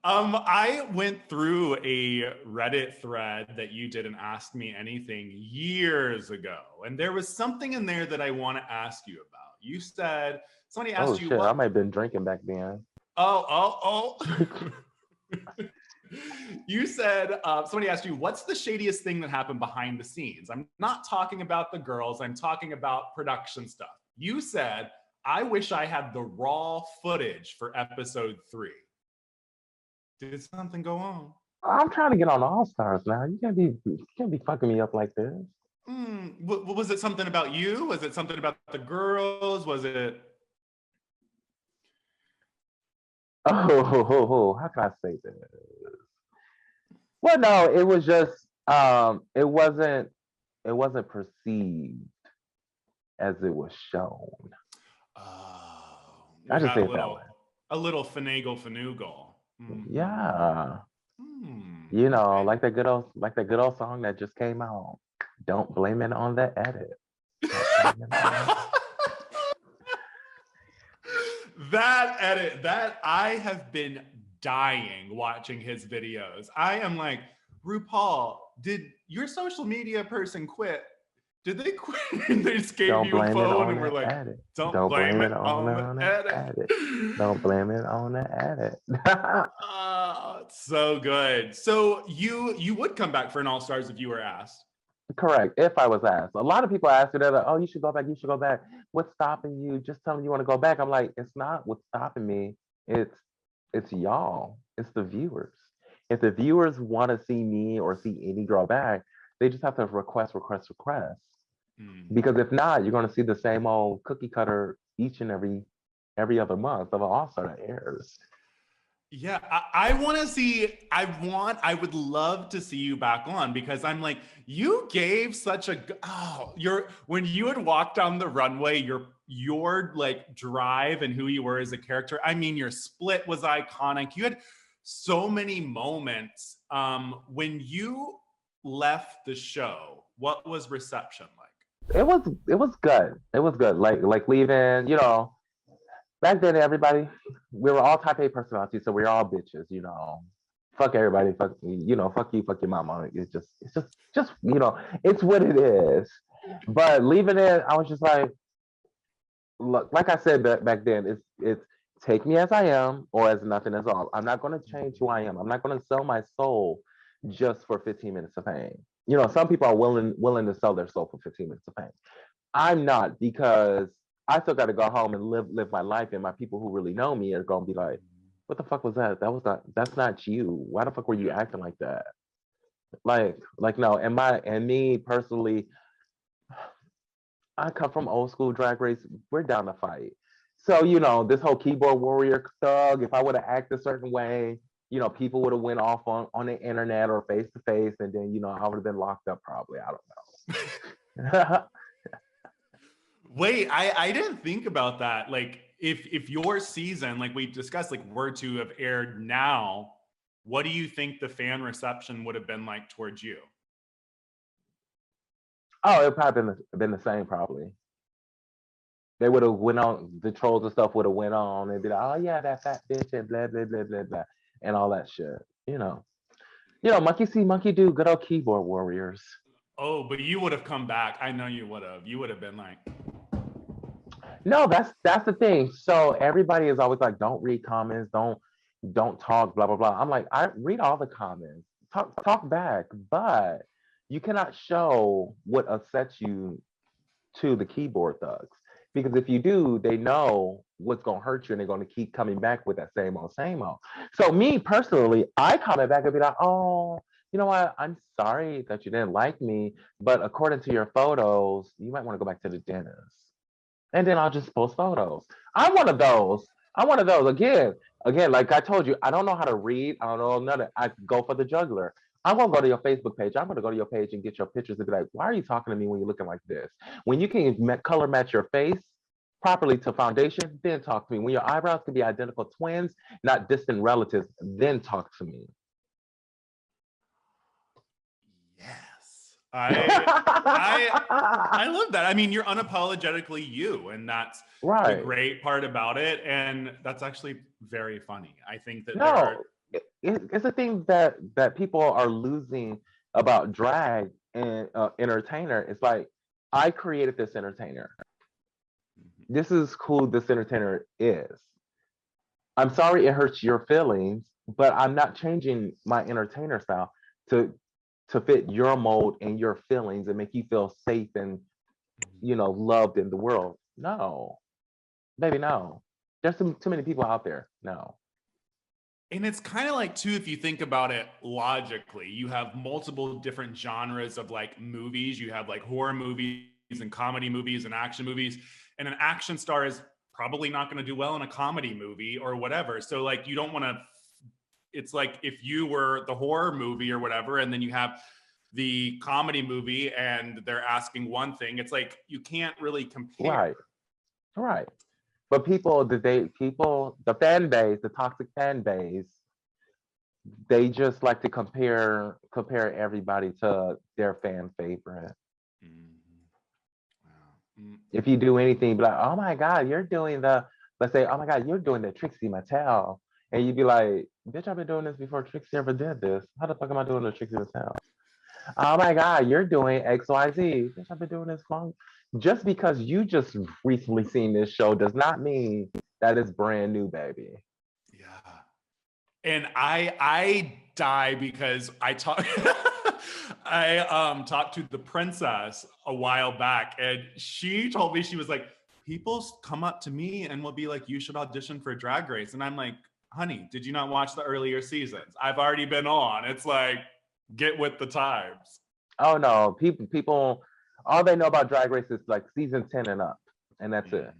I went through a Reddit thread that you did and asked me anything years ago, and there was something in there that I want to ask you about. You said somebody Oh asked you shit, I what. might have been drinking back then. Oh. You said somebody asked you what's the shadiest thing that happened behind the scenes. I'm not talking about the girls. I'm talking about production stuff. You said I wish I had the raw footage for episode 3. Did something go on? I'm trying to get on All Stars now. You can't be fucking me up like this. Was it something about you? Was it something about the girls? Was it? Oh, how can I say this? Well, no, it was just it wasn't perceived as it was shown. Oh, I you just had say a it that way. finagle fanoogle. Yeah. Okay. Like that good old song that just came out. Don't blame it on the edit. Don't blame it on the That edit, that I have been dying watching his videos. I am like, RuPaul, did your social media person quit? Did they quit and they just gave Don't you a blame it phone on and were the like, edit. don't Don't blame blame it it on on the the edit? edit. Don't blame it on the edit. So good. So you would come back for an All Stars if you were asked. Correct. If I was asked, a lot of people ask me, they're like, "Oh, you should go back. You should go back. What's stopping you? Just tell me you want to go back." I'm like, "It's not what's stopping me. It's it's y'all. It's the viewers. If the viewers want to see me or see any girl back, they just have to request. Because if not, you're going to see the same old cookie cutter each and every other month of an All Star that airs. Yeah, I want to see. I would love to see you back on because I'm like, you gave such a. Your when you would walk down the runway, your like drive and who you were as a character. I mean, your split was iconic. You had so many moments. When you left the show, what was reception like? It was good. It was good. Like leaving, back then everybody we were all type A personalities, so we were all bitches. Fuck everybody, fuck you, fuck your mama. It's just it's what it is. But leaving it, I was just like, look, like I said back then, it's take me as I am or as nothing at all. I'm not gonna change who I am. I'm not gonna sell my soul just for 15 minutes of fame. Some people are willing to sell their soul for 15 minutes of fame. I'm not, because I still got to go home and live my life, and my people who really know me are gonna be like, "What the fuck was that? That's not you. Why the fuck were you acting like that?" Like no. And me personally, I come from old school drag race. We're down to fight. So this whole keyboard warrior thug. If I would have acted a certain way, people would have went off on the internet or face to face, and then I would have been locked up probably. I don't know. Wait, I didn't think about that. Like, if your season, like we discussed, like were to have aired now, what do you think the fan reception would have been like towards you? Oh, it probably been the same probably. They would have went on, the trolls and stuff would have went on and be like, "Oh yeah, that fat bitch," and blah blah blah blah blah and all that shit. Monkey see, monkey do. Good old keyboard warriors. Oh, but you would have come back. I know you would have. You would have been like, No, that's the thing. So everybody is always like, "Don't read comments. Don't talk. Blah blah blah." I'm like, I read all the comments. Talk back, but you cannot show what upsets you to the keyboard thugs. Because if you do, they know what's gonna hurt you and they're gonna keep coming back with that same old, same old. So me personally, I comment back and be like, "Oh, you know what? I'm sorry that you didn't like me, but according to your photos, you might want to go back to the dentist." And then I'll just post photos. I'm one of those. I'm one of those. Again, like I told you, I don't know how to read. I don't know nothing. I go for the juggler. I'm gonna go to your Facebook page. I'm gonna go to your page and get your pictures and be like, "Why are you talking to me when you're looking like this? When you can color match your face properly to foundation, then talk to me. When your eyebrows can be identical twins, not distant relatives, then talk to me." yes. I love that. I mean, you're unapologetically you, and that's the Right. great part about it. And that's actually very funny. I think that there are. No, it's a thing that people are losing about drag and entertainer. It's like, I created this entertainer. This is who this entertainer is. I'm sorry it hurts your feelings, but I'm not changing my entertainer style to fit your mold and your feelings and make you feel safe and loved in the world. No, baby, no. There's too many people out there. No. And it's kind of like, too, if you think about it logically, you have multiple different genres of like movies. You have like horror movies and comedy movies and action movies. And an action star is probably not going to do well in a comedy movie or whatever. So like, you don't want to, it's like if you were the horror movie or whatever, and then you have the comedy movie and they're asking one thing, it's like, you can't really compare. Right. But the fan base, the toxic fan base, they just like to compare everybody to their fan favorite. Wow. If you do anything, be like, oh my God, let's say, oh my God, you're doing the Trixie Mattel. And you'd be like, bitch, I've been doing this before Trixie ever did this. How the fuck am I doing the Trixie Mattel? Oh my God, you're doing XYZ. Bitch, I've been doing this long. Just because you just recently seen this show does not mean that it's brand new, baby. Yeah. And I die because I talked talked to the princess a while back, and she told me, she was like, people come up to me and will be like, you should audition for Drag Race. And I'm like, honey, did you not watch the earlier seasons? I've already been on. It's like, get with the times. Oh no, people all they know about Drag Race is like season 10 and up, and that's it.